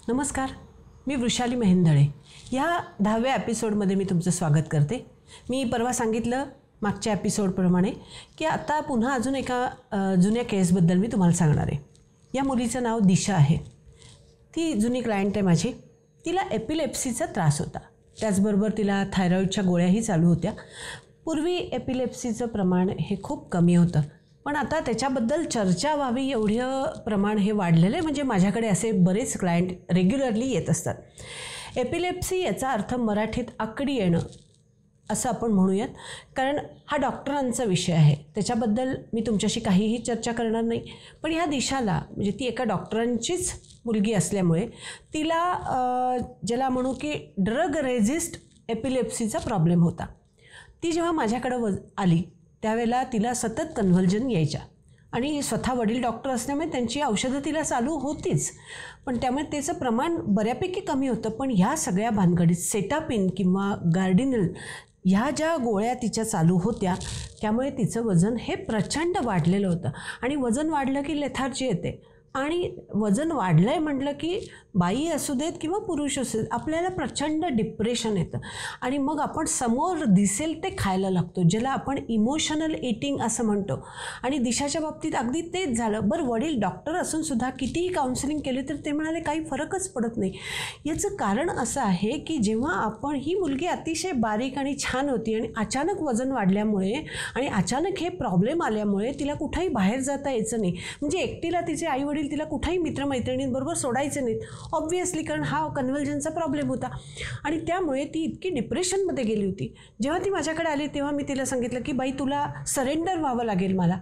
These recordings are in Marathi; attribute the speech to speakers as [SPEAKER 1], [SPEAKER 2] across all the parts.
[SPEAKER 1] नमस्कार, मी वृषाली महेंदळे. या 10व्या एपिसोडमध्ये मी तुमचं स्वागत करते. मी परवा सांगितलं मागच्या एपिसोडप्रमाणे की आता पुन्हा अजून एका जुन्या केसबद्दल मी तुम्हाला सांगणार आहे. या मुलीचं नाव दिशा आहे. ती जुनी क्लायंट आहे माझी. तिला एपिलेप्सीचा त्रास होता. त्याचबरोबर तिला थायरॉईडच्या गोळ्याही चालू होत्या. पूर्वी एपिलेप्सीचं प्रमाण हे खूप कमी होतं, पण आता त्याच्याबद्दल चर्चा व्हावी एवढं प्रमाण हे वाढलेलं आहे. म्हणजे माझ्याकडे असे बरेच क्लायंट रेग्युलरली येत असतात. एपिलेप्सी याचा अर्थ मराठीत आकडी येणं असं आपण म्हणूयात, कारण हा डॉक्टरांचा विषय आहे. त्याच्याबद्दल मी तुमच्याशी काहीही चर्चा करणार नाही. पण ह्या दिशाला म्हणजे ती एका डॉक्टरांचीच मुलगी असल्यामुळे तिला ज्याला म्हणू की ड्रग रेझिस्ट एपिलेप्सीचा प्रॉब्लेम होता. ती जेव्हा माझ्याकडं आली त्यावेळेला तिला सतत कन्व्हल्जन यायच्या आणि स्वतः वडील डॉक्टर असल्यामुळे त्यांची औषधं तिला चालू होतीच, पण त्यामुळे त्याचं प्रमाण बऱ्यापैकी कमी होतं. पण ह्या सगळ्या भानगडीत सेटापिन किंवा गार्डिनल ह्या ज्या गोळ्या तिच्या चालू होत्या त्यामुळे तिचं वजन हे प्रचंड वाढलेलं होतं. आणि वजन वाढलं की लेथार्जी येते. आणि वजन वाढलं आहे म्हटलं की बाई असू देत किंवा पुरुष असू देत आपल्याला प्रचंड डिप्रेशन येतं आणि मग आपण समोर दिसेल ते खायला लागतो, ज्याला आपण इमोशनल ईटिंग असं म्हणतो. आणि दिशाच्या बाबतीत अगदी तेच झालं. बरं, वडील डॉक्टर असूनसुद्धा कितीही काउन्सिलिंग केले तर ते म्हणाले काही फरकच पडत नाही. याचं कारण असं आहे की जेव्हा आपण ही मुलगी अतिशय बारीक आणि छान होती आणि अचानक वजन वाढल्यामुळे आणि अचानक हे प्रॉब्लेम आल्यामुळे तिला कुठेही बाहेर जाता यायचं नाही. म्हणजे एकटीला तिचे आईवडील तिला कुठेही मित्रमैत्रिणींबरोबर सोडायचे नाहीत ऑब्व्हियसली, कारण हा कन्व्हल्जनचा प्रॉब्लेम होता. आणि त्यामुळे ती इतकी डिप्रेशनमध्ये गेली होती. जेव्हा ती माझ्याकडे आली तेव्हा मी तिला सांगितलं की बाई तुला सरेंडर व्हावं लागेल, मला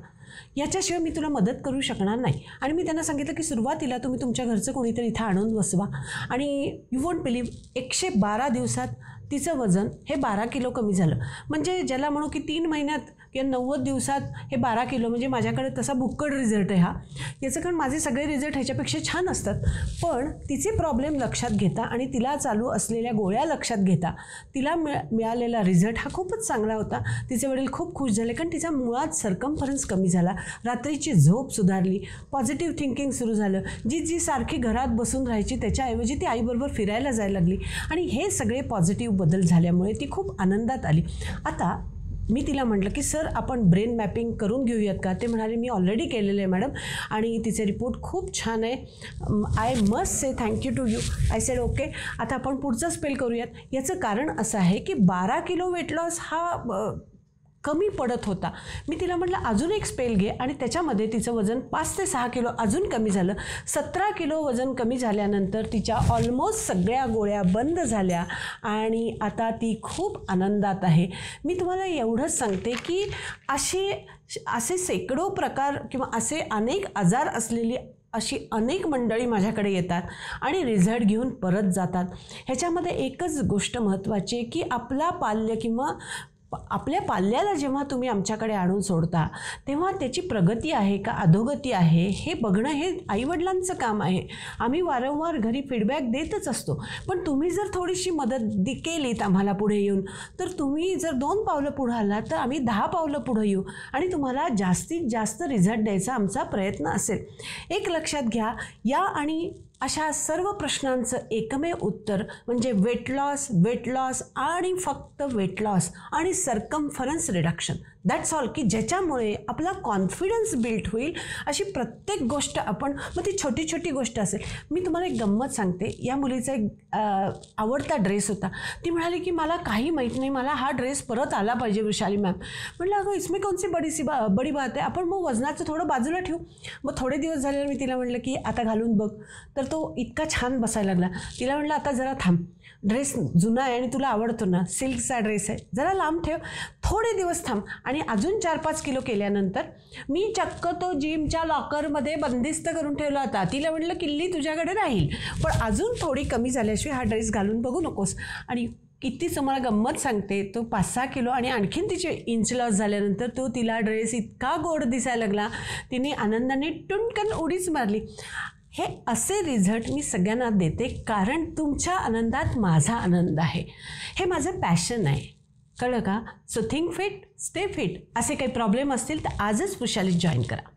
[SPEAKER 1] याच्याशिवाय मी तुला मदत करू शकणार नाही. आणि मी त्यांना सांगितलं की सुरुवातीला तुम्ही तुमच्या घरचं कोणीतरी इथं आणून बसवा. आणि यू वोंट बिलीव्ह 112 दिवसात तिचं वजन हे 12 किलो कमी झालं. म्हणजे ज्याला म्हणू की 3 महिन्यात किंवा 90 दिवसात हे 12 किलो, म्हणजे माझ्याकडे तसा भुक्कड रिझल्ट आहे हा. याचं कारण माझे सगळे रिझल्ट ह्याच्यापेक्षा छान असतात. पण तिचे प्रॉब्लेम लक्षात घेता आणि तिला चालू असलेल्या गोळ्या लक्षात घेता तिला मिळालेला रिझल्ट हा खूपच चांगला होता. तिचे वडील खूप खुश झाले, कारण तिचा मुळात सर्कम्फरन्स कमी झाला, रात्रीची झोप सुधारली, पॉझिटिव्ह थिंकिंग सुरू झालं. जी सारखी घरात बसून राहायची त्याच्याऐवजी ती आईबरोबर फिरायला जायला लागली. आणि हे सगळे पॉझिटिव्ह बदल झाल्यामुळे ती खूप आनंदात आली. आता मी तिला म्हटलं की सर आपण ब्रेन मॅपिंग करून घेऊयात का? ते म्हणाले मी ऑलरेडी केलेलं आहे मॅडम आणि तिचे रिपोर्ट खूप छान आहे. I must say thank you to you. I said okay. आता आपण पुढचं स्पेल करूयात. याचं कारण असं आहे की 12 किलो वेट लॉस हा कमी पडत होता. मी तिला म्हटलं अजून एक स्पेल घे आणि त्याच्यामध्ये तिचं वजन 5 ते 6 किलो अजून कमी झालं. 17 किलो वजन कमी झाल्यानंतर तिच्या ऑलमोस्ट सगळ्या गोळ्या बंद झाल्या आणि आता ती खूप आनंदात आहे. मी तुम्हाला एवढंच सांगते की असे शेकडो प्रकार किंवा असे अनेक आजार असलेली अशी अनेक मंडळी माझ्याकडे येतात आणि रिझल्ट घेऊन परत जातात. ह्याच्यामध्ये एकच गोष्ट महत्त्वाची आहे की आपला पाल्य किंवा आपल्या पाल्याला जेव्हा तुम्ही आमच्याकडे आणून सोडता तेव्हा त्याची प्रगती आहे का अधोगती आहे हे बघणं हे आईवडिलांचं काम आहे. आम्ही वारंवार घरी फीडबॅक देतच असतो, पण तुम्ही जर थोडीशी मदत केलीत आम्हाला पुढे येऊन, तर तुम्ही जर 2 पावलं पुढं आलात तर आम्ही 10 पावलं पुढं येऊ आणि तुम्हाला जास्तीत जास्त रिझल्ट द्यायचा आमचा प्रयत्न असेल. एक लक्षात घ्या, या आणि अशा सर्व प्रश्नांचं एकमेव उत्तर म्हणजे वेट लॉस आणि फक्त वेट लॉस आणि सर्कम्फरन्स रिडक्शन. That's all. की ज्याच्यामुळे आपला कॉन्फिडन्स बिल्ड होईल. अशी प्रत्येक गोष्ट आपण, मग ती छोटी छोटी गोष्ट असेल. मी तुम्हाला एक गंमत सांगते. या मुलीचा एक आवडता ड्रेस होता. ती म्हणाली की मला काही माहीत नाही, मला हा ड्रेस परत आला पाहिजे वृषाली मॅम. म्हटलं अगं इसमें कोणची बडी बात आहे, आपण मग वजनाचं थोडं बाजूला ठेवू. मग थोडे दिवस झाले मी तिला म्हटलं की आता घालून बघ, तर तो इतका छान बसायला लागला. तिला म्हटलं आता जरा थांब, ड्रेस जुना आहे आणि तुला आवडतो ना, सिल्कचा ड्रेस आहे, जरा लांब ठेव, थोडे दिवस थांब. आणि अजून 4-5 किलो केल्यानंतर मी चक्क तो जिमच्या लॉकरमध्ये बंदिस्त करून ठेवला होता. तिला म्हटलं किल्ली तुझ्याकडे राहील, पण अजून थोडी कमी झाल्याशिवाय हा ड्रेस घालून बघू नकोस. आणि कितीच मला गंमत सांगते, तो 5-6 किलो आणि आणखीन तिचे इंच लॉस झाल्यानंतर तो तिला ड्रेस इतका गोड दिसायला लागला, तिने आनंदाने टुणकन उडीच मारली. हे असे रिझल्ट मी सगळ्यांना देते कारण तुमच्या आनंदात माझा आनंद आहे. हे माझं पॅशन आहे, कळलं का? So think fit, stay fit. असे काही प्रॉब्लेम असतील तर आजच वृषालीत जॉईन करा.